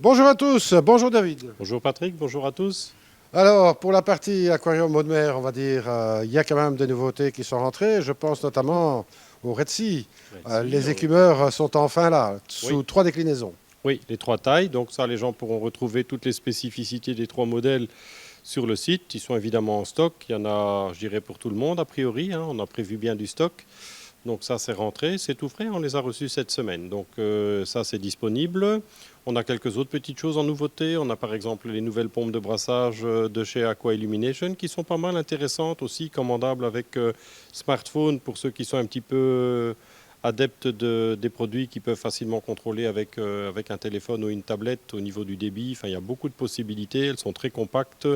Bonjour à tous, bonjour David. Bonjour Patrick, bonjour à tous. Alors, pour la partie aquarium eau de mer, on va dire, il y a quand même des nouveautés qui sont rentrées. Je pense notamment au Red Sea. Merci. Les écumeurs sont enfin là, Oui, sous trois déclinaisons. oui, les trois tailles. Donc ça, les gens pourront retrouver toutes les spécificités des trois modèles sur le site. Ils sont évidemment en stock. Il y en a, je dirais, pour tout le monde, a priori, hein. On a prévu bien du stock. Donc ça, c'est rentré, c'est tout frais. On les a reçus cette semaine. Donc ça, c'est disponible. On a quelques autres petites choses en nouveauté. On a par exemple les nouvelles pompes de brassage de chez Aqua Illumination qui sont pas mal intéressantes aussi, commandables avec smartphone pour ceux qui sont un petit peu adeptes des produits qui peuvent facilement contrôler avec un téléphone ou une tablette au niveau du débit. Enfin, il y a beaucoup de possibilités. Elles sont très compactes,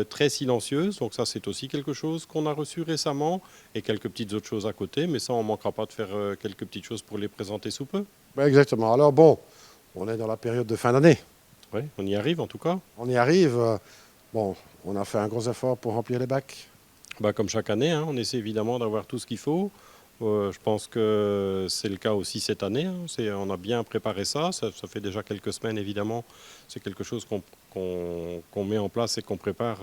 très silencieuses. Donc ça, c'est aussi quelque chose qu'on a reçu récemment et quelques petites autres choses à côté. Mais ça, on ne manquera pas de faire quelques petites choses pour les présenter sous peu. Ben, exactement. Alors bon, on est dans la période de fin d'année. Oui, on y arrive en tout cas. On y arrive. Bon, on a fait un gros effort pour remplir les bacs. Bah, comme chaque année, hein, on essaie évidemment d'avoir tout ce qu'il faut. Je pense que c'est le cas aussi cette année, hein. On a bien préparé ça. Ça fait déjà quelques semaines, évidemment. C'est quelque chose qu'on met en place et qu'on prépare,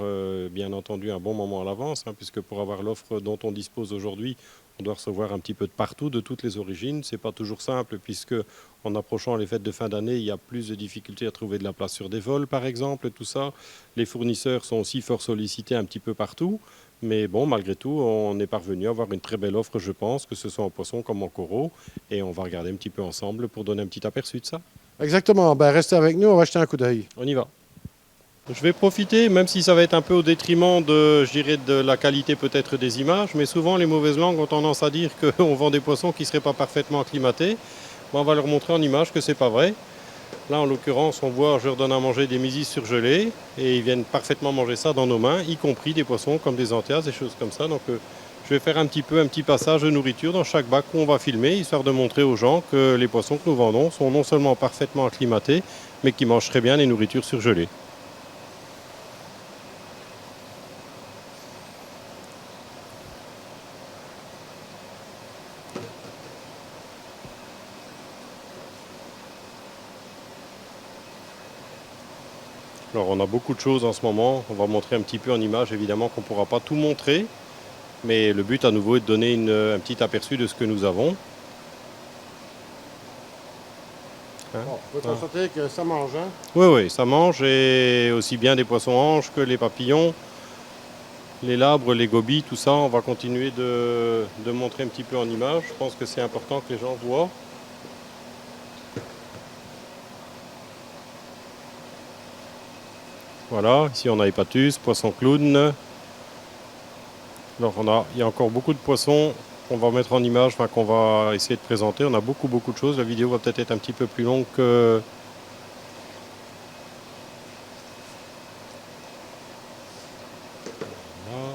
bien entendu, un bon moment à l'avance, hein, puisque pour avoir l'offre dont on dispose aujourd'hui, on doit recevoir un petit peu de partout, de toutes les origines. C'est pas toujours simple, puisque en approchant les fêtes de fin d'année, il y a plus de difficultés à trouver de la place sur des vols, par exemple, tout ça. Les fournisseurs sont aussi fort sollicités un petit peu partout. Mais bon, malgré tout, on est parvenu à avoir une très belle offre, je pense, que ce soit en poisson comme en coraux. Et on va regarder un petit peu ensemble pour donner un petit aperçu de ça. Exactement. Ben, restez avec nous, on va jeter un coup d'œil. On y va. Je vais profiter, même si ça va être un peu au détriment de, je dirais, de la qualité peut-être des images, mais souvent les mauvaises langues ont tendance à dire qu'on vend des poissons qui ne seraient pas parfaitement acclimatés. Bon, on va leur montrer en image que ce n'est pas vrai. Là, en l'occurrence, on voit, je leur donne à manger des mysis surgelés et ils viennent parfaitement manger ça dans nos mains, y compris des poissons comme des anthias, des choses comme ça. Donc, je vais faire un petit passage de nourriture dans chaque bac où on va filmer, histoire de montrer aux gens que les poissons que nous vendons sont non seulement parfaitement acclimatés, mais qui mangent très bien les nourritures surgelées. Alors, on a beaucoup de choses en ce moment. On va montrer un petit peu en image, évidemment qu'on ne pourra pas tout montrer, mais le but à nouveau est de donner un petit aperçu de ce que nous avons. Hein. Bon, on peut Ah. constater que ça mange, hein. Oui, oui, ça mange et aussi bien des poissons-anges que les papillons, les labres, les gobies, tout ça. On va continuer de montrer un petit peu en image. Je pense que c'est important que les gens voient. Voilà, ici on a hépatus, poisson clown. Alors il y a encore beaucoup de poissons qu'on va mettre en image, enfin, qu'on va essayer de présenter. On a beaucoup de choses. La vidéo va peut-être être un petit peu plus longue que... Voilà.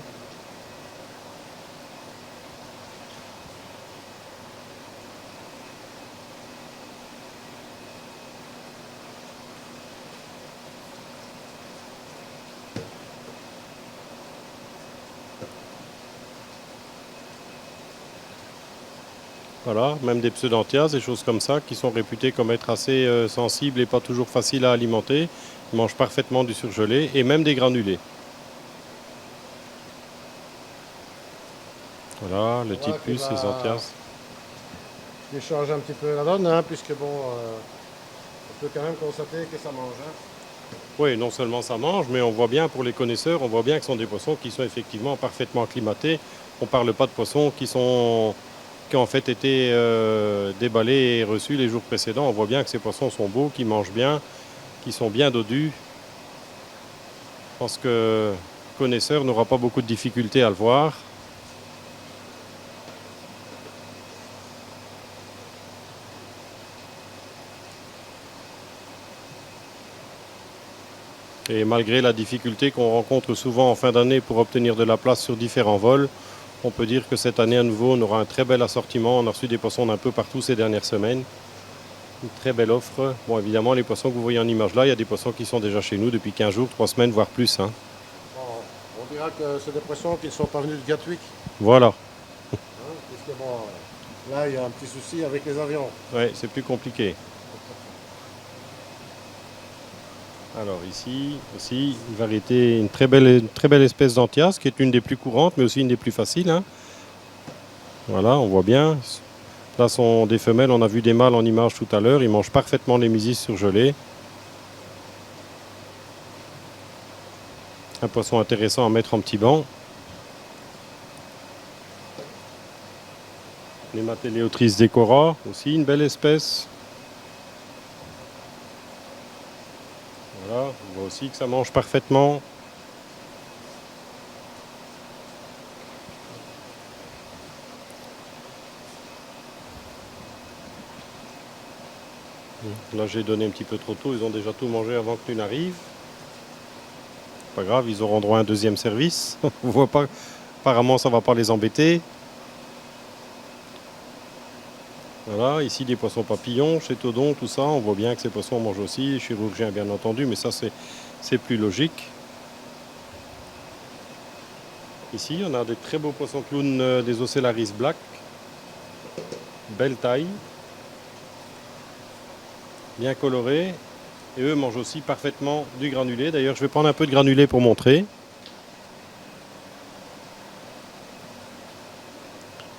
Voilà, même des pseudanthias, des choses comme ça, qui sont réputées comme être assez sensibles et pas toujours faciles à alimenter. Ils mangent parfaitement du surgelé et même des granulés. Voilà, le Voilà qui typus, les va anthias. qui change un petit peu la donne, hein, puisque bon, on peut quand même constater que ça mange, hein. Oui, non seulement ça mange, mais on voit bien pour les connaisseurs, on voit bien que ce sont des poissons qui sont effectivement parfaitement acclimatés. On ne parle pas de poissons qui ont en fait été déballés et reçus les jours précédents. On voit bien que ces poissons sont beaux, qu'ils mangent bien, qu'ils sont bien dodus. Je pense que le connaisseur n'aura pas beaucoup de difficultés à le voir. Et malgré la difficulté qu'on rencontre souvent en fin d'année pour obtenir de la place sur différents vols, on peut dire que cette année à nouveau on aura un très bel assortiment. On a reçu des poissons d'un peu partout ces dernières semaines. Une très belle offre. Bon, évidemment, les poissons que vous voyez en image là, il y a des poissons qui sont déjà chez nous depuis 15 jours, 3 semaines, voire plus, hein. Bon, on dira que c'est des poissons qui ne sont pas venus de Gatwick, Voilà, hein, puisque bon, là, il y a un petit souci avec les avions. ouais, c'est plus compliqué. Alors ici aussi une variété, une très belle espèce d'Anthias qui est une des plus courantes mais aussi une des plus faciles, hein. Voilà, on voit bien. Là sont des femelles, on a vu des mâles en image tout à l'heure, ils mangent parfaitement les mysis surgelés. Un poisson intéressant à mettre en petit banc. Les Matéléotris decora, aussi une belle espèce. Voilà, on voit aussi que ça mange parfaitement. Là j'ai donné un petit peu trop tôt, ils ont déjà tout mangé avant que tu n'arrives. Pas grave, ils auront droit à un deuxième service. On voit pas, apparemment ça va pas les embêter. Voilà, ici des poissons papillons, chez Todon, tout ça, on voit bien que ces poissons mangent aussi, les chirurgiens bien entendu, mais ça c'est plus logique. Ici, on a des très beaux poissons clowns des Ocellaris Black. Belle taille. Bien colorés. Et eux mangent aussi parfaitement du granulé. D'ailleurs, je vais prendre un peu de granulé pour montrer.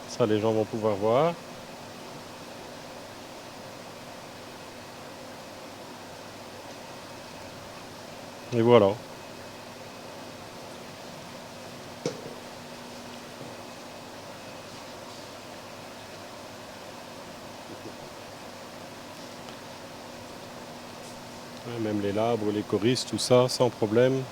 Ça, les gens vont pouvoir voir. Et voilà. Même les labres, les coris, tout ça, sans problème.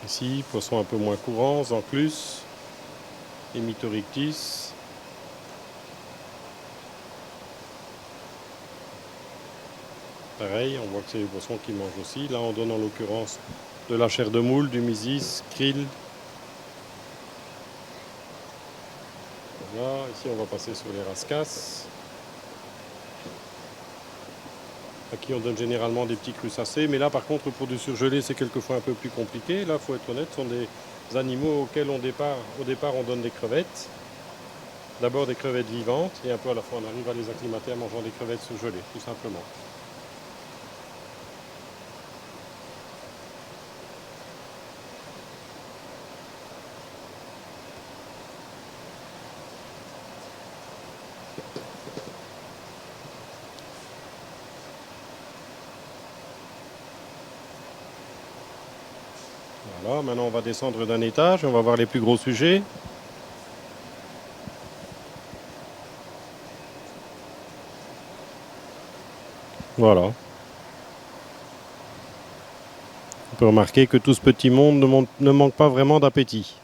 Ici, poissons un peu moins courants, Zanclus, Hemitorictis. Pareil, on voit que c'est des poissons qui mangent aussi. Là, on donne en l'occurrence de la chair de moule, du mysis, krill. Voilà, ici on va passer sur les rascasses. À qui on donne généralement des petits crustacés. Mais là, par contre, pour du surgelé, c'est quelquefois un peu plus compliqué. Là, il faut être honnête, ce sont des animaux auxquels au départ, on donne des crevettes. D'abord des crevettes vivantes, et un peu à la fois, on arrive à les acclimater en mangeant des crevettes surgelées, tout simplement. Voilà, maintenant on va descendre d'un étage et on va voir les plus gros sujets. Voilà. On peut remarquer que tout ce petit monde ne manque pas vraiment d'appétit.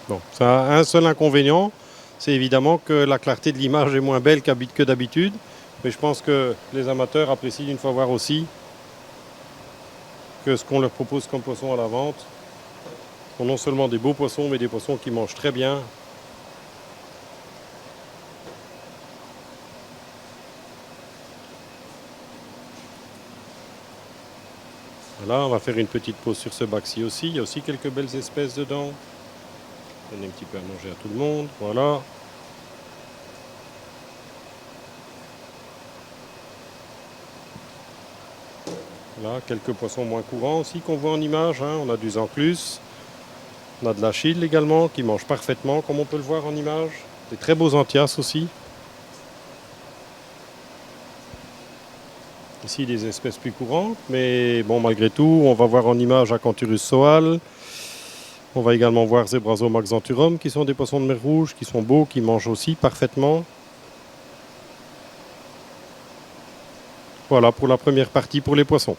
Bon, ça a un seul inconvénient, c'est évidemment que la clarté de l'image est moins belle que d'habitude. Mais je pense que les amateurs apprécient une fois voir aussi que ce qu'on leur propose comme poisson à la vente sont non seulement des beaux poissons, mais des poissons qui mangent très bien. Voilà, on va faire une petite pause sur ce bac-ci aussi. Il y a aussi quelques belles espèces dedans. Donner un petit peu à manger à tout le monde. Voilà. Là, quelques poissons moins courants aussi qu'on voit en image, hein. On a du Zanclus, on a de l'Achille également qui mange parfaitement comme on peut le voir en image. Des très beaux Anthias aussi. Ici des espèces plus courantes, mais bon malgré tout, on va voir en image Acanthurus soal. On va également voir Zebrazo xanthurum qui sont des poissons de mer Rouge, qui sont beaux, qui mangent aussi parfaitement. Voilà pour la première partie pour les poissons.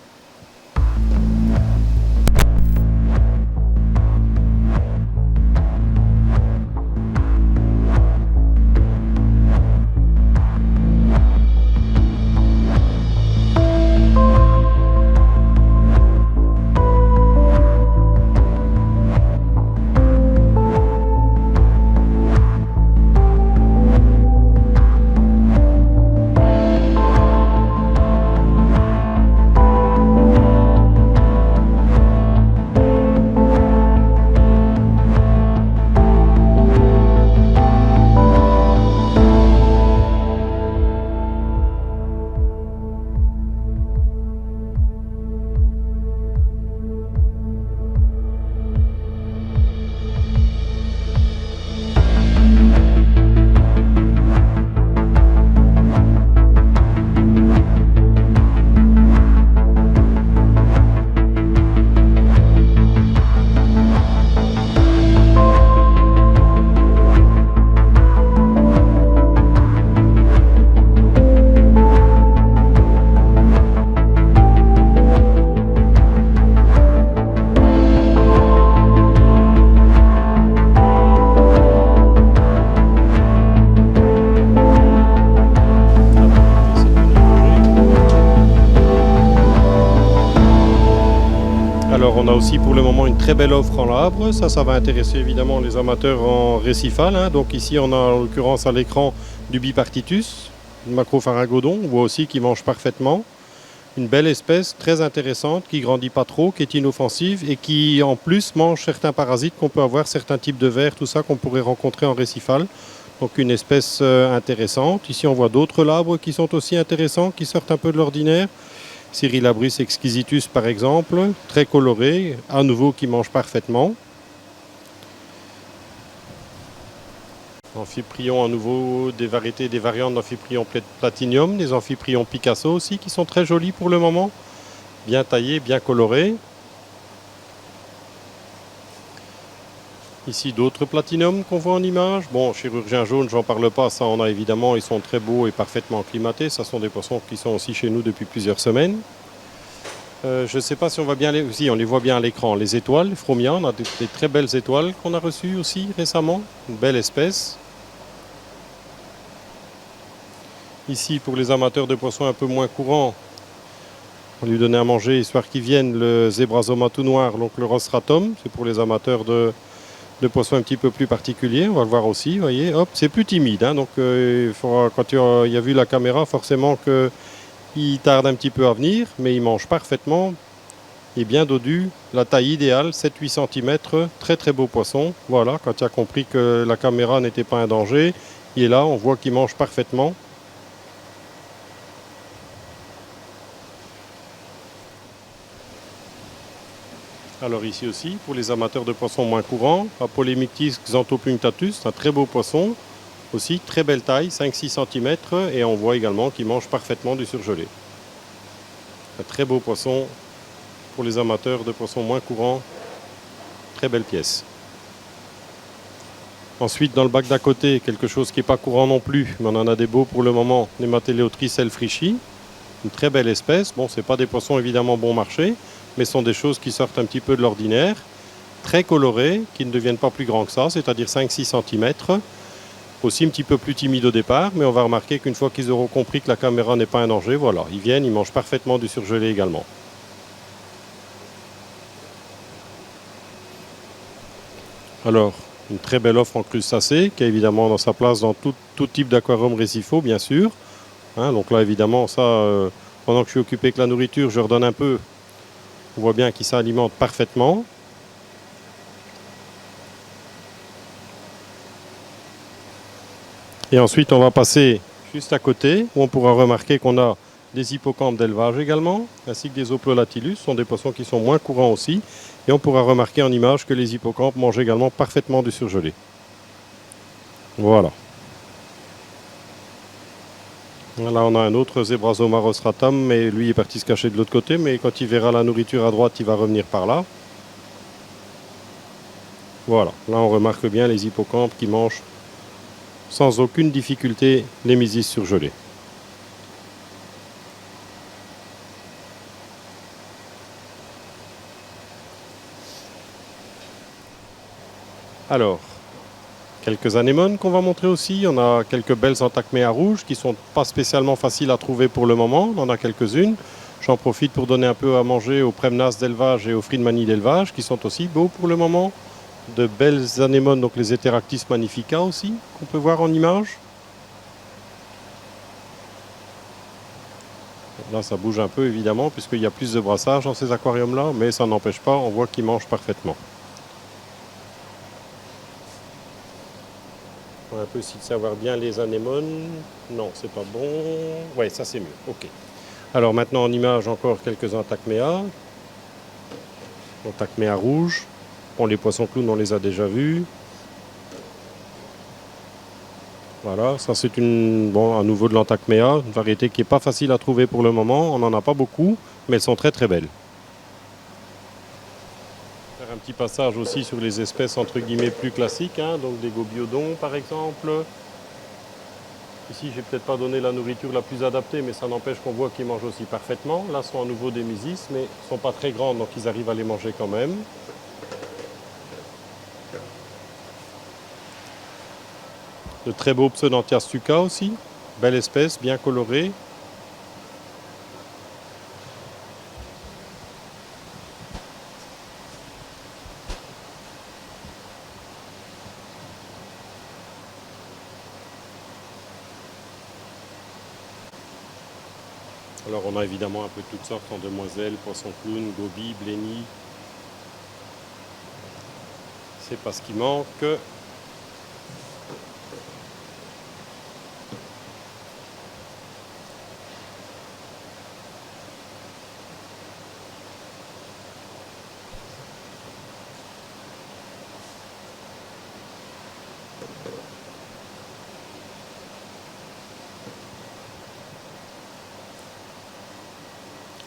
Alors on a aussi pour le moment une très belle offre en labre, ça va intéresser évidemment les amateurs en récifal, hein. Donc ici on a en l'occurrence à l'écran du Bipartitus, le Macropharyngodon, on voit aussi qu'il mange parfaitement. Une belle espèce très intéressante qui grandit pas trop, qui est inoffensive et qui en plus mange certains parasites qu'on peut avoir, certains types de vers, tout ça qu'on pourrait rencontrer en récifal. Donc une espèce intéressante. Ici on voit d'autres labres qui sont aussi intéressants, qui sortent un peu de l'ordinaire. Cyrillabris exquisitus par exemple, très coloré, à nouveau qui mange parfaitement. Amphiprion à nouveau, des variétés, des variantes d'Amphiprion platinium, des Amphiprion Picasso aussi qui sont très jolis pour le moment, bien taillés, bien colorés. Ici d'autres platinums qu'on voit en image. Bon, chirurgien jaune, j'en parle pas, ça on a évidemment, ils sont très beaux et parfaitement acclimatés. Ça sont des poissons qui sont aussi chez nous depuis plusieurs semaines. Je ne sais pas si on va bien les... Si, on les voit bien à l'écran. Les étoiles, les Fromia, on a des très belles étoiles qu'on a reçues aussi récemment. Une belle espèce. Ici, pour les amateurs de poissons un peu moins courants, on va lui donner à manger, histoire qu'ils viennent, le Zebrazoma tout noir, donc le Rostratum. C'est pour les amateurs de poissons un petit peu plus particuliers. On va le voir aussi, vous voyez. Hop, c'est plus timide, hein, donc il faudra, quand il y a vu la caméra, forcément que... Il tarde un petit peu à venir, mais il mange parfaitement. Il est bien dodu. La taille idéale, 7-8 cm. Très très beau poisson. Voilà, quand il a compris que la caméra n'était pas un danger, il est là, on voit qu'il mange parfaitement. Alors ici aussi, pour les amateurs de poissons moins courants, Apolemictis xanthopunctatus, un très beau poisson. Aussi, très belle taille, 5-6 cm. Et on voit également qu'il mange parfaitement du surgelé. Un très beau poisson pour les amateurs de poissons moins courants. Très belle pièce. Ensuite, dans le bac d'à côté, quelque chose qui n'est pas courant non plus, mais on en a des beaux pour le moment, Nemateléotris elfrichi. Une très belle espèce. Bon, ce n'est pas des poissons évidemment bon marché, mais ce sont des choses qui sortent un petit peu de l'ordinaire. Très colorés, qui ne deviennent pas plus grands que ça, c'est-à-dire 5-6 cm. Aussi un petit peu plus timide au départ, mais on va remarquer qu'une fois qu'ils auront compris que la caméra n'est pas un danger, voilà, ils viennent, ils mangent parfaitement du surgelé également. Alors, une très belle offre en crustacés, qui est évidemment dans sa place dans tout type d'aquarium récifaux, bien sûr. Hein, donc là, évidemment, ça, pendant que je suis occupé avec la nourriture, je redonne un peu. On voit bien qu'ils s'alimentent parfaitement. Et ensuite, on va passer juste à côté, où on pourra remarquer qu'on a des hippocampes d'élevage également, ainsi que des Oplolatylus. Ce sont des poissons qui sont moins courants aussi. Et on pourra remarquer en image que les hippocampes mangent également parfaitement du surgelé. Voilà. Là, on a un autre Zebrazoma rostratum, mais lui est parti se cacher de l'autre côté. Mais quand il verra la nourriture à droite, il va revenir par là. Voilà. Là, on remarque bien les hippocampes qui mangent sans aucune difficulté les Mysis surgelés. Alors, quelques anémones qu'on va montrer aussi. On a quelques belles Antacméas rouges qui ne sont pas spécialement faciles à trouver pour le moment. On en a quelques-unes. J'en profite pour donner un peu à manger aux Premnas d'élevage et aux Friedmani d'élevage qui sont aussi beaux pour le moment. De belles anémones, donc les Heteractis magnifica aussi, qu'on peut voir en image. Là, ça bouge un peu évidemment, puisqu'il y a plus de brassage dans ces aquariums-là, mais ça n'empêche pas, on voit qu'ils mangent parfaitement. On va un peu essayer de savoir bien les anémones. Non, c'est pas bon. Ouais, ça c'est mieux. Ok. Alors maintenant en image encore quelques Antacméas. Antacméas rouges. Bon, les poissons clowns, on les a déjà vus. Voilà, ça c'est à nouveau de l'Antacméa, une variété qui n'est pas facile à trouver pour le moment. On n'en a pas beaucoup, mais elles sont très très belles. Faire un petit passage aussi sur les espèces entre guillemets plus classiques, hein, donc des gobiodons par exemple. Ici, j'ai peut-être pas donné la nourriture la plus adaptée, mais ça n'empêche qu'on voit qu'ils mangent aussi parfaitement. Là, ce sont à nouveau des Mysis, mais ils ne sont pas très grands, donc ils arrivent à les manger quand même. De très beaux Pseudanthias stuca aussi, belle espèce, bien colorée. Alors on a évidemment un peu de toutes sortes en demoiselle, poisson clown, goby, blenny. C'est pas ce qui manque.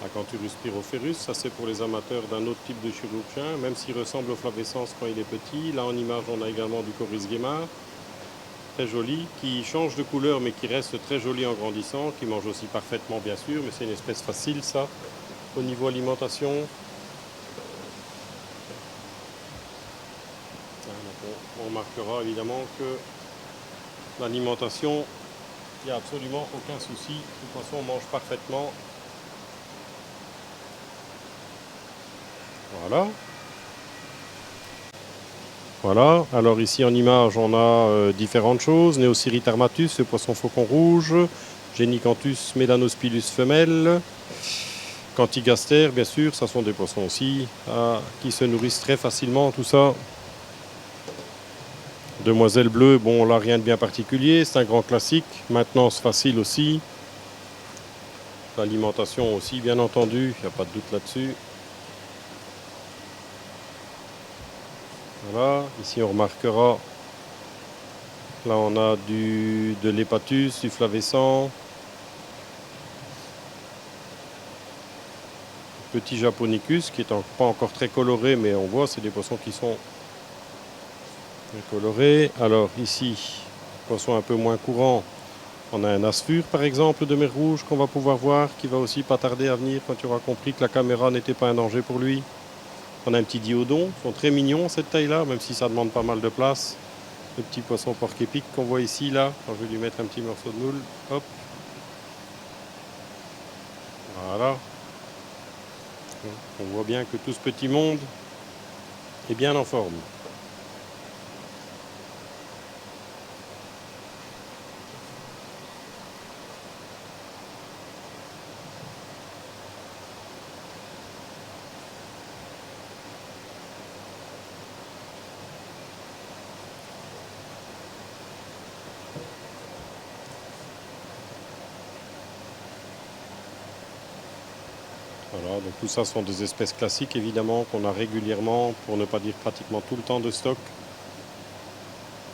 Acanthurus pyropherus, ça c'est pour les amateurs d'un autre type de chirurgien, même s'il ressemble au flavescens quand il est petit. Là en image on a également du Coris guémard, très joli, qui change de couleur mais qui reste très joli en grandissant, qui mange aussi parfaitement bien sûr, mais c'est une espèce facile ça, au niveau alimentation. On remarquera évidemment que l'alimentation, il n'y a absolument aucun souci, le poisson mange parfaitement. Voilà. Voilà, alors ici en image on a différentes choses. Neosirit armatus, le poisson faucon rouge, Genicanthus melanospilus femelle, Cantigaster bien sûr, ça sont des poissons aussi qui se nourrissent très facilement, tout ça. Demoiselle bleue, bon là rien de bien particulier, c'est un grand classique, maintenance facile aussi. L'alimentation aussi bien entendu, il n'y a pas de doute là-dessus. Voilà, ici on remarquera, là on a de l'hépatus, du flavescent, petit japonicus qui est pas encore très coloré, mais on voit c'est des poissons qui sont colorés. Alors ici, poisson un peu moins courant, on a un asfur par exemple de mer rouge qu'on va pouvoir voir, qui va aussi pas tarder à venir quand tu auras compris que la caméra n'était pas un danger pour lui. On a un petit diodon, ils sont très mignons cette taille-là, même si ça demande pas mal de place. Le petit poisson porc-épic qu'on voit ici, là. Alors, je vais lui mettre un petit morceau de moule. Hop. Voilà. On voit bien que tout ce petit monde est bien en forme. Voilà, donc tout ça sont des espèces classiques évidemment qu'on a régulièrement, pour ne pas dire pratiquement tout le temps de stock.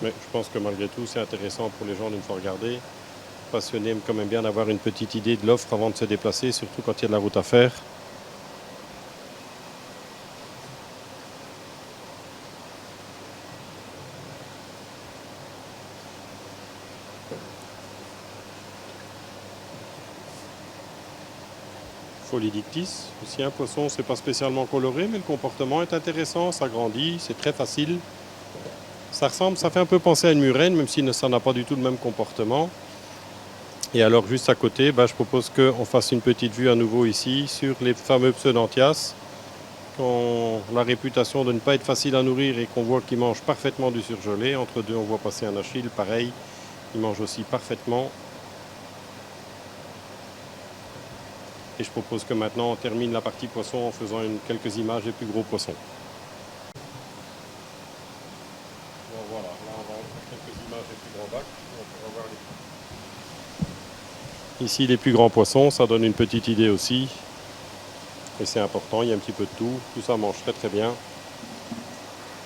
Mais je pense que malgré tout c'est intéressant pour les gens d'une fois regardé. Passionné aime quand même bien d'avoir une petite idée de l'offre avant de se déplacer, surtout quand il y a de la route à faire. Pholidictis, aussi un poisson, c'est pas spécialement coloré, mais le comportement est intéressant, ça grandit, c'est très facile. Ça ressemble, ça fait un peu penser à une murène, même si ça n'a pas du tout le même comportement. Et alors juste à côté, je propose qu'on fasse une petite vue à nouveau ici sur les fameux Pseudanthias, qui ont la réputation de ne pas être facile à nourrir et qu'on voit qu'ils mangent parfaitement du surgelé. Entre deux, on voit passer un Achille, pareil, il mange aussi parfaitement. Et je propose que maintenant on termine la partie poisson en faisant quelques images des plus gros poissons. Bon, voilà, là on va en faire quelques images des plus grands bacs. On pourra voir Ici les plus grands poissons, ça donne une petite idée aussi. Et c'est important, il y a un petit peu de tout. Tout ça mange très très bien.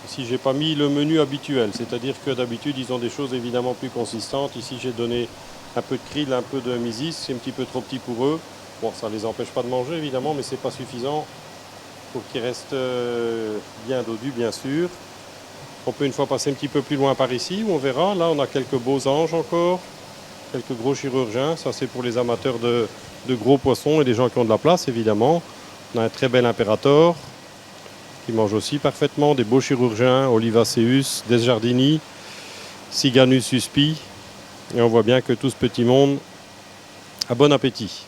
Ici j'ai pas mis le menu habituel, c'est-à-dire que d'habitude ils ont des choses évidemment plus consistantes. Ici j'ai donné un peu de krill, un peu de mysis, c'est un petit peu trop petit pour eux. Bon, ça ne les empêche pas de manger évidemment, mais c'est pas suffisant pour qu'ils restent bien dodus bien sûr. On peut une fois passer un petit peu plus loin par ici, où on verra. Là on a quelques beaux anges encore, quelques gros chirurgiens. Ça c'est pour les amateurs de gros poissons et les gens qui ont de la place évidemment. On a un très bel impérator qui mange aussi parfaitement, des beaux chirurgiens, Olivaceus, Desjardini, Siganus suspi. Et on voit bien que tout ce petit monde a bon appétit.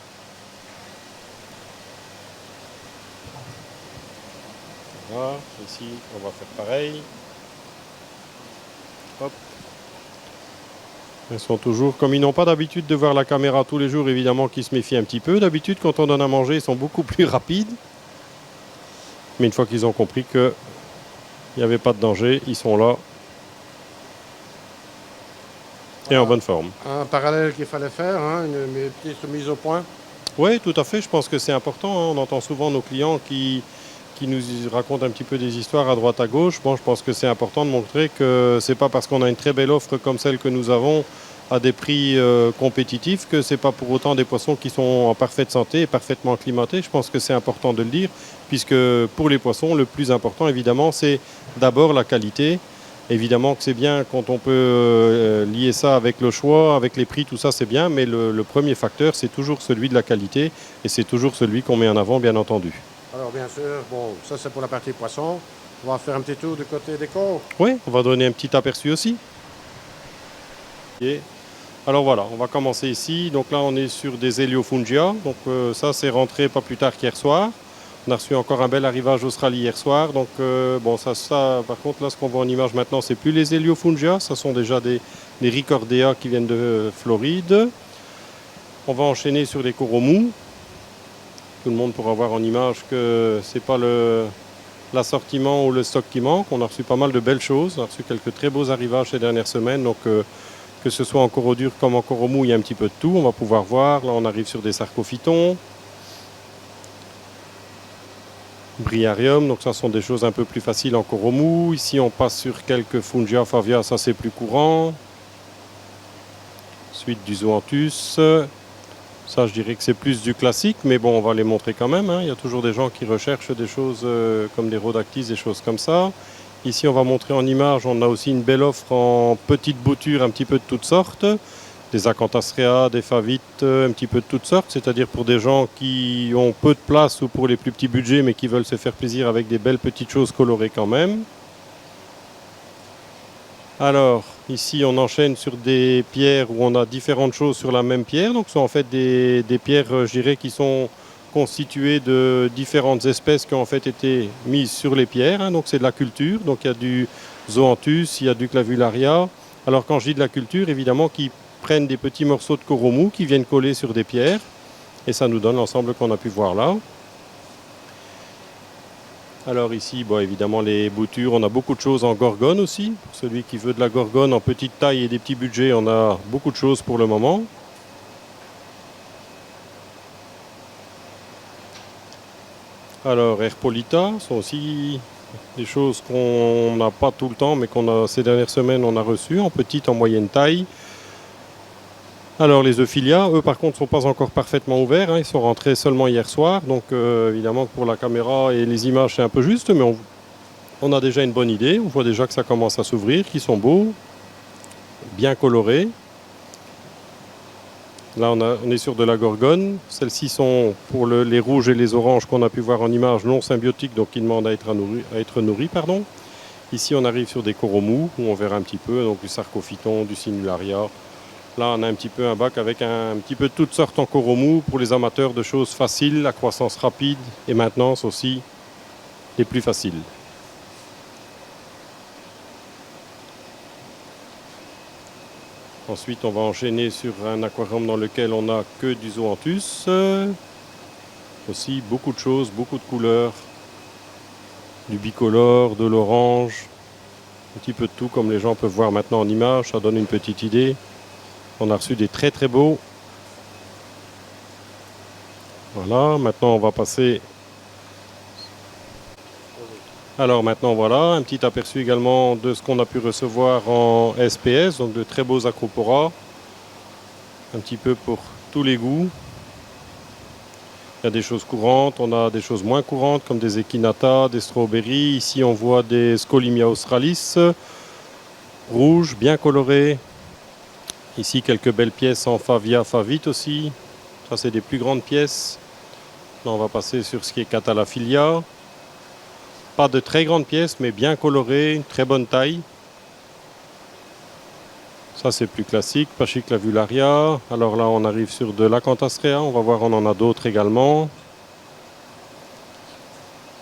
Voilà, ici on va faire pareil. Hop. Ils sont toujours, comme ils n'ont pas d'habitude de voir la caméra tous les jours, évidemment qu'ils se méfient un petit peu. D'habitude, quand on donne à manger, ils sont beaucoup plus rapides. Mais une fois qu'ils ont compris qu'il n'y avait pas de danger, ils sont là et en bonne forme. Un parallèle qu'il fallait faire, hein, une petite mise au point. Oui, tout à fait. Je pense que c'est important, hein. On entend souvent nos clients qui nous racontent un petit peu des histoires à droite à gauche. Bon, je pense que c'est important de montrer que c'est pas parce qu'on a une très belle offre comme celle que nous avons à des prix compétitifs que c'est pas pour autant des poissons qui sont en parfaite santé et parfaitement acclimatés. Je pense que c'est important de le dire, puisque pour les poissons, le plus important, évidemment, c'est d'abord la qualité. Évidemment que c'est bien quand on peut lier ça avec le choix, avec les prix, tout ça c'est bien, mais le premier facteur c'est toujours celui de la qualité et c'est toujours celui qu'on met en avant, bien entendu. Alors bien sûr, bon, ça c'est pour la partie poisson. On va faire un petit tour du côté décor. Oui, on va donner un petit aperçu aussi. Et alors voilà, on va commencer ici. Donc là on est sur des Heliofungia. Donc ça c'est rentré pas plus tard qu'hier soir. On a reçu encore un bel arrivage Australie hier soir. Donc bon, ça, par contre, là, ce qu'on voit en image maintenant, c'est plus les Heliofungia. Ce sont déjà des Ricordea qui viennent de Floride. On va enchaîner sur des coraux mous. Tout le monde pourra voir en image que c'est pas l'assortiment ou le stock qui manque. On a reçu pas mal de belles choses. On a reçu quelques très beaux arrivages ces dernières semaines. Donc que ce soit en coraux durs comme en coraux mous, il y a un petit peu de tout. On va pouvoir voir. Là, on arrive sur des sarcophytons. Briarium, donc ça sont des choses un peu plus faciles en coraux mous. Ici on passe sur quelques Fungia, Favia, ça c'est plus courant. Suite du Zoanthus. Ça je dirais que c'est plus du classique, mais bon on va les montrer quand même, hein. Il y a toujours des gens qui recherchent des choses comme des Rhodactis, des choses comme ça. Ici on va montrer en image, on a aussi une belle offre en petites boutures un petit peu de toutes sortes. Des Acanthastrea, des Favites, un petit peu de toutes sortes, c'est-à-dire pour des gens qui ont peu de place ou pour les plus petits budgets mais qui veulent se faire plaisir avec des belles petites choses colorées quand même. Alors, ici on enchaîne sur des pierres où on a différentes choses sur la même pierre, donc ce sont en fait des pierres, je dirais, qui sont constituées de différentes espèces qui ont en fait été mises sur les pierres, hein. Donc c'est de la culture, donc il y a du Zoanthus, il y a du Clavularia. Alors quand je dis de la culture, évidemment, qui prennent des petits morceaux de coraux mous qui viennent coller sur des pierres et ça nous donne l'ensemble qu'on a pu voir là. Alors ici, bon, évidemment les boutures, on a beaucoup de choses en gorgone aussi. Pour celui qui veut de la gorgone en petite taille et des petits budgets, on a beaucoup de choses pour le moment. Alors Herpolita sont aussi des choses qu'on n'a pas tout le temps mais qu'on a ces dernières semaines on a reçues en petite, en moyenne taille. Alors les Euphilia, eux par contre ne sont pas encore parfaitement ouverts, hein. Ils sont rentrés seulement hier soir, donc évidemment que pour la caméra et les images c'est un peu juste, mais on a déjà une bonne idée, on voit déjà que ça commence à s'ouvrir, qu'ils sont beaux, bien colorés. Là on est sur de la gorgone, celles-ci sont pour les rouges et les oranges qu'on a pu voir en image non symbiotiques, donc qui demandent à être nourris. Ici on arrive sur des coraux mous, où on verra un petit peu, donc du sarcophyton, du sinularia. Là, on a un petit peu un bac avec un petit peu de toutes sortes en coraux mous pour les amateurs de choses faciles, la croissance rapide et maintenance aussi les plus faciles. Ensuite, on va enchaîner sur un aquarium dans lequel on n'a que du Zoanthus. Aussi beaucoup de choses, beaucoup de couleurs, du bicolore, de l'orange, un petit peu de tout comme les gens peuvent voir maintenant en image, ça donne une petite idée. On a reçu des très très beaux. Voilà, maintenant on va passer. Alors maintenant voilà, un petit aperçu également de ce qu'on a pu recevoir en SPS, donc de très beaux acropora. Un petit peu pour tous les goûts. Il y a des choses courantes, on a des choses moins courantes comme des echinata, des strawberries. Ici on voit des Scolimia australis, rouges, bien colorés. Ici, quelques belles pièces en Favia, Favite aussi. Ça, c'est des plus grandes pièces. Là, on va passer sur ce qui est Catalaphilia. Pas de très grandes pièces, mais bien colorées, une très bonne taille. Ça, c'est plus classique. Pachysclavularia. Alors là, on arrive sur de l'Acanthastrea. On va voir, on en a d'autres également.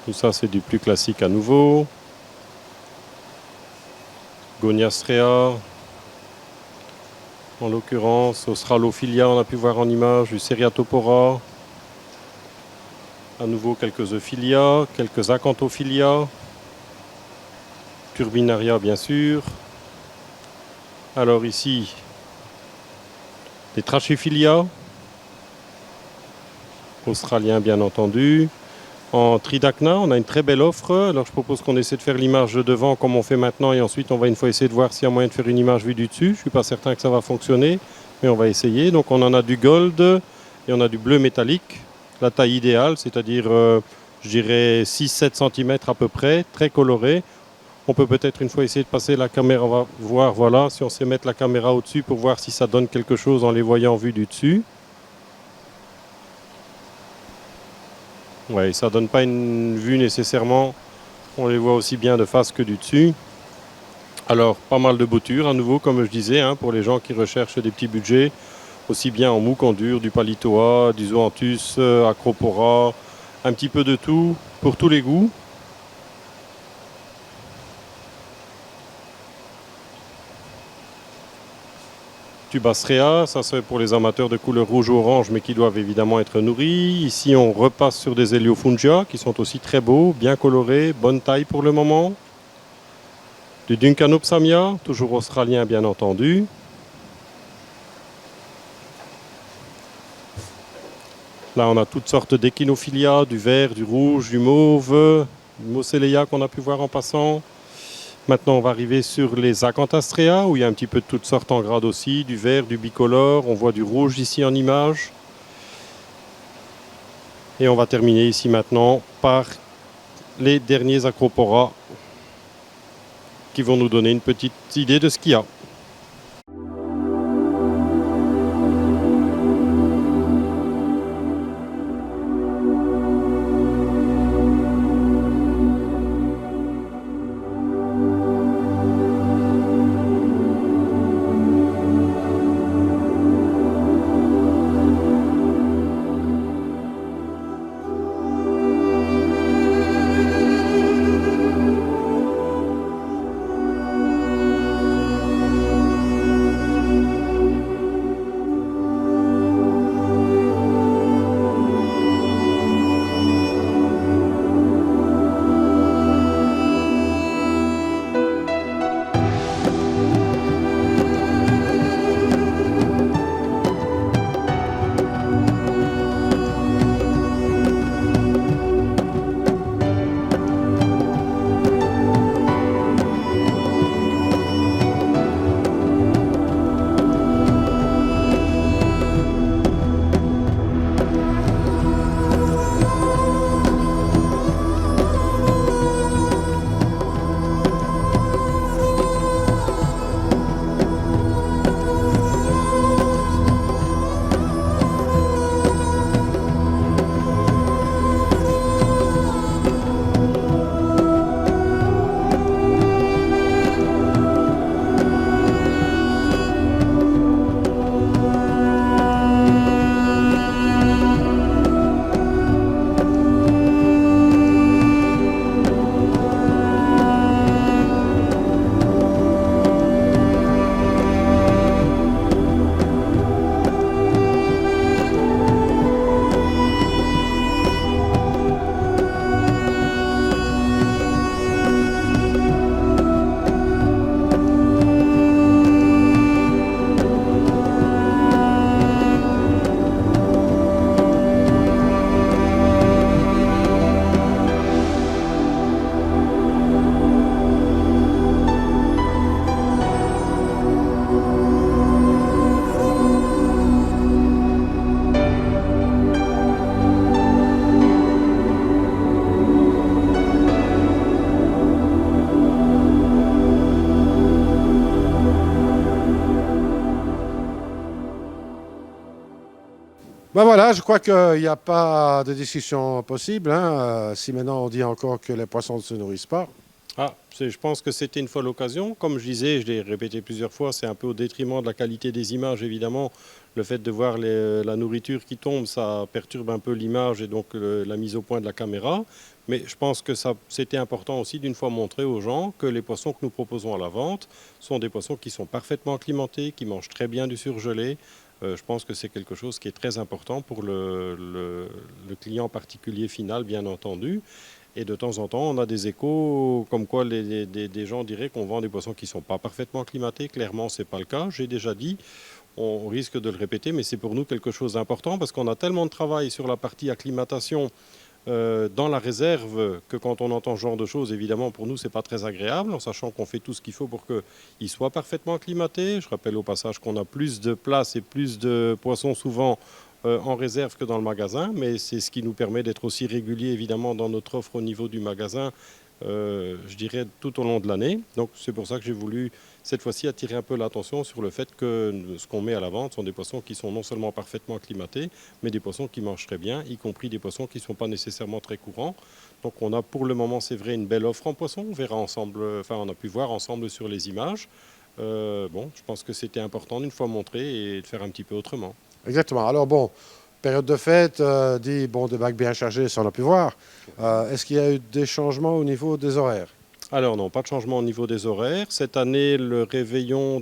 Tout ça, c'est du plus classique à nouveau. Goniastrea. En l'occurrence, Australophilia, on a pu voir en image, du Seriatopora. À nouveau quelques Euphilia, quelques Acanthophilia. Turbinaria bien sûr. Alors ici, des Trachyphilia. Australiens bien entendu. En Tridacna, on a une très belle offre. Alors je propose qu'on essaie de faire l'image de devant comme on fait maintenant et ensuite on va une fois essayer de voir s'il y a moyen de faire une image vue du dessus. Je ne suis pas certain que ça va fonctionner, mais on va essayer. Donc on en a du gold et on a du bleu métallique. La taille idéale, c'est-à-dire je dirais 6-7 cm à peu près, très coloré. On peut peut-être une fois essayer de passer la caméra, on va voir, voilà, si on sait mettre la caméra au-dessus pour voir si ça donne quelque chose en les voyant vue du dessus. Oui, ça ne donne pas une vue nécessairement. On les voit aussi bien de face que du dessus. Alors, pas mal de boutures, à nouveau, comme je disais, hein, pour les gens qui recherchent des petits budgets, aussi bien en mou qu'en dur, du Palitoa, du Zoanthus, Acropora, un petit peu de tout, pour tous les goûts. Tubastrea, ça c'est pour les amateurs de couleur rouge ou orange, mais qui doivent évidemment être nourris. Ici, on repasse sur des Heliofungia, qui sont aussi très beaux, bien colorés, bonne taille pour le moment. Du Duncanopsamia, toujours australien bien entendu. Là, on a toutes sortes d'échinophilia, du vert, du rouge, du mauve, du Moselleia qu'on a pu voir en passant. Maintenant, on va arriver sur les Acanthastrea, où il y a un petit peu de toutes sortes en grade aussi, du vert, du bicolore. On voit du rouge ici en image. Et on va terminer ici maintenant par les derniers Acropora qui vont nous donner une petite idée de ce qu'il y a. Ben voilà, je crois qu'il n'y a pas de discussion possible, hein. Si maintenant on dit encore que les poissons ne se nourrissent pas, Je pense que c'était une fois l'occasion. Comme je disais, je l'ai répété plusieurs fois, c'est un peu au détriment de la qualité des images, évidemment. Le fait de voir la nourriture qui tombe, ça perturbe un peu l'image et donc la mise au point de la caméra. Mais je pense que c'était important aussi d'une fois montrer aux gens que les poissons que nous proposons à la vente sont des poissons qui sont parfaitement acclimatés, qui mangent très bien du surgelé. Je pense que c'est quelque chose qui est très important pour le client particulier final, bien entendu. Et de temps en temps, on a des échos comme quoi des gens diraient qu'on vend des poissons qui ne sont pas parfaitement acclimatés. Clairement, ce n'est pas le cas. J'ai déjà dit, on risque de le répéter, mais c'est pour nous quelque chose d'important parce qu'on a tellement de travail sur la partie acclimatation dans la réserve que quand on entend ce genre de choses, évidemment, pour nous, ce n'est pas très agréable, en sachant qu'on fait tout ce qu'il faut pour qu'ils soient parfaitement acclimatés. Je rappelle au passage qu'on a plus de place et plus de poissons souvent en réserve que dans le magasin, mais c'est ce qui nous permet d'être aussi régulier, évidemment, dans notre offre au niveau du magasin, je dirais, tout au long de l'année. Donc, c'est pour ça que j'ai voulu, cette fois-ci, attirer un peu l'attention sur le fait que ce qu'on met à la vente sont des poissons qui sont non seulement parfaitement acclimatés, mais des poissons qui mangent très bien, y compris des poissons qui ne sont pas nécessairement très courants. Donc, on a pour le moment, c'est vrai, une belle offre en poissons. On verra ensemble, enfin, on a pu voir ensemble sur les images. Je pense que c'était important d'une fois montré et de faire un petit peu autrement. Exactement. Alors bon, période de fête, dit bon, des bacs bien chargés, ça on a pu voir. Est-ce qu'il y a eu des changements au niveau des horaires? Alors non, pas de changement au niveau des horaires. Cette année, les réveillons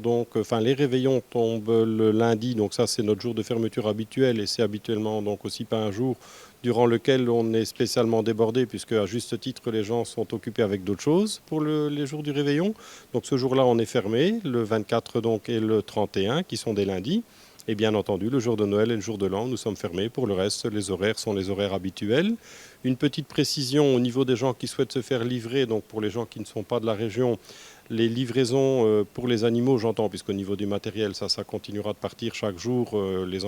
tombent le lundi, donc ça c'est notre jour de fermeture habituel et c'est habituellement donc aussi pas un jour durant lequel on est spécialement débordé puisque à juste titre les gens sont occupés avec d'autres choses pour les jours du réveillon. Donc ce jour-là on est fermé, le 24 donc et le 31 qui sont des lundis. Et bien entendu, le jour de Noël et le jour de l'an, nous sommes fermés. Pour le reste, les horaires sont les horaires habituels. Une petite précision au niveau des gens qui souhaitent se faire livrer, donc pour les gens qui ne sont pas de la région, les livraisons pour les animaux, j'entends, puisqu'au niveau du matériel, ça continuera de partir chaque jour. Il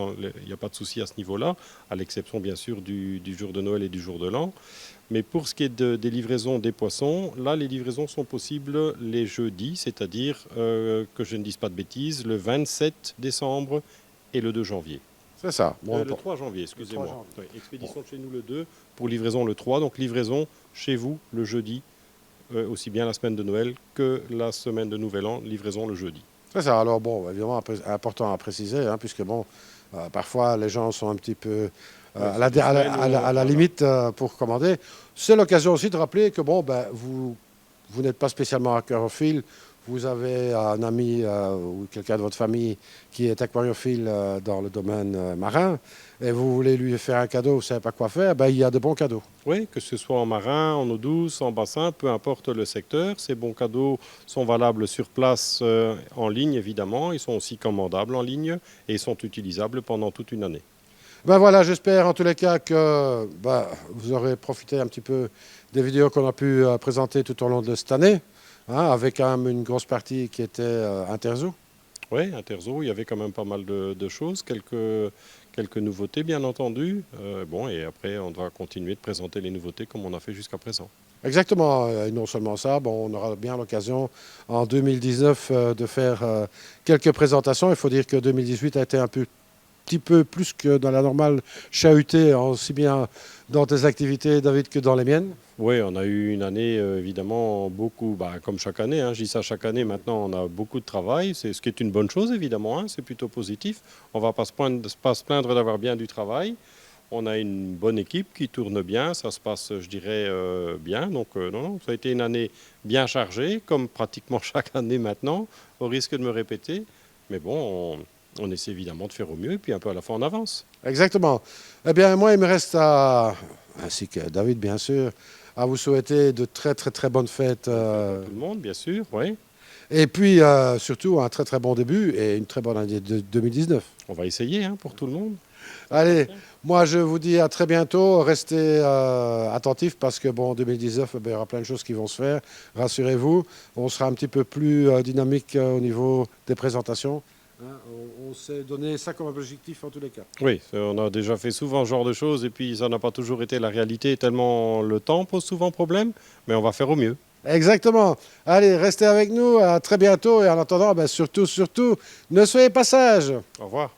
n'y a pas de souci à ce niveau-là, à l'exception bien sûr du jour de Noël et du jour de l'an. Mais pour ce qui est des livraisons des poissons, là, les livraisons sont possibles les jeudis, c'est-à-dire, que je ne dise pas de bêtises, le 27 décembre et le 2 janvier. C'est ça. Bon, Le 3 janvier, excusez-moi. 3 janvier. Oui, expédition chez nous le 2, pour livraison le 3. Donc livraison chez vous le jeudi, aussi bien la semaine de Noël que la semaine de Nouvel An, livraison le jeudi. C'est ça. Alors bon, évidemment, important à préciser, hein, puisque bon, parfois les gens sont un petit peu à la limite pour commander. C'est l'occasion aussi de rappeler que bon, ben, vous n'êtes pas spécialement aquariophile. Vous avez un ami ou quelqu'un de votre famille qui est aquariophile dans le domaine marin et vous voulez lui faire un cadeau, vous ne savez pas quoi faire, ben, il y a de bons cadeaux. Oui, que ce soit en marin, en eau douce, en bassin, peu importe le secteur. Ces bons cadeaux sont valables sur place, en ligne évidemment. Ils sont aussi commandables en ligne et ils sont utilisables pendant toute une année. Ben voilà, j'espère en tous les cas que ben, vous aurez profité un petit peu des vidéos qu'on a pu présenter tout au long de cette année. Hein, avec quand même une grosse partie qui était Interzo. Oui, Interzo, il y avait quand même pas mal de choses, quelques nouveautés bien entendu. Et après, on va continuer de présenter les nouveautés comme on a fait jusqu'à présent. Exactement, et non seulement ça, bon, on aura bien l'occasion en 2019 de faire quelques présentations. Il faut dire que 2018 a été un petit peu plus que dans la normale chahuté, aussi bien dans tes activités, David, que dans les miennes. Oui, on a eu une année, évidemment, beaucoup, comme chaque année, hein, je dis ça chaque année, maintenant on a beaucoup de travail, c'est ce qui est une bonne chose, évidemment, hein, c'est plutôt positif. On ne va pas se plaindre d'avoir bien du travail. On a une bonne équipe qui tourne bien, ça se passe, je dirais, bien. Donc, non, ça a été une année bien chargée, comme pratiquement chaque année maintenant, au risque de me répéter. Mais bon, on essaie évidemment de faire au mieux, et puis un peu à la fois on avance. Exactement. Eh bien, moi, il me reste ainsi que David, bien sûr, à vous souhaiter de très, très, très bonnes fêtes. Tout le monde, bien sûr, oui. Et puis, surtout, un très, très bon début et une très bonne année de 2019. On va essayer hein, pour tout le monde. Allez, moi, je vous dis à très bientôt. Restez attentifs parce que, bon, en 2019, il y aura plein de choses qui vont se faire. Rassurez-vous, on sera un petit peu plus dynamique au niveau des présentations. Hein, on s'est donné ça comme objectif en tous les cas. Oui, on a déjà fait souvent ce genre de choses et puis ça n'a pas toujours été la réalité tellement le temps pose souvent problème, mais on va faire au mieux. Exactement. Allez, restez avec nous. À très bientôt. Et en attendant, surtout, ne soyez pas sages. Au revoir.